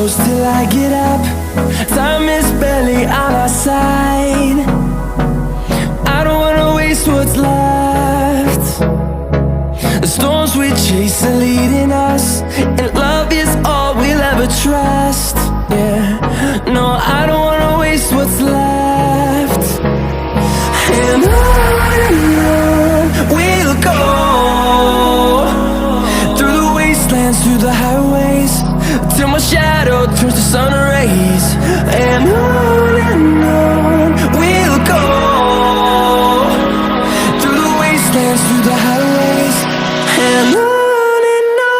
close till I get up. Time is barely on our side. I don't wanna waste what's left. The storms we chase are leading us, and love is all we'll ever trust. Yeah, no, I don't wanna waste what's left. And on we'll go, through the wastelands, through the highways, till my shadow turns to sun rays. And on we'll go, through the wastelands, through the highways, and on we'll go.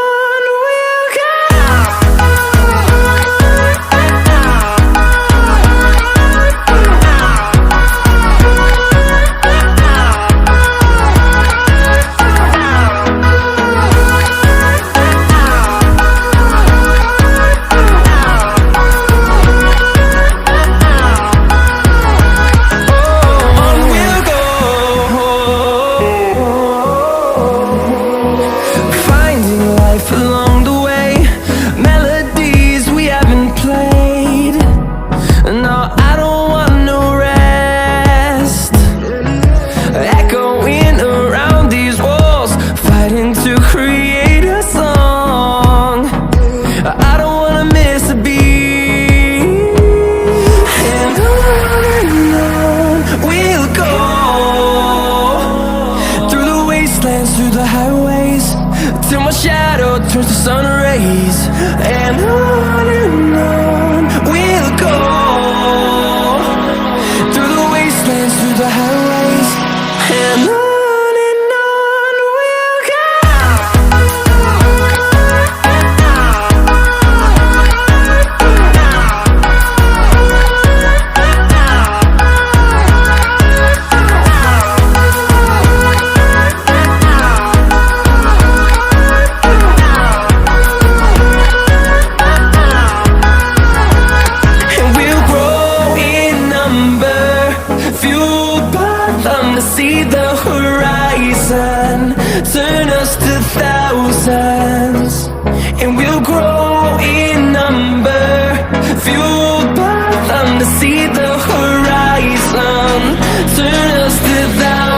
Through the highways, till my shadow turns to sun rays. And on we'll go, through the wastelands, through the highways, and on we'll go. See the horizon, turn us to thousands, and we'll grow in number, fueled by them to see the horizon, turn us to thousands.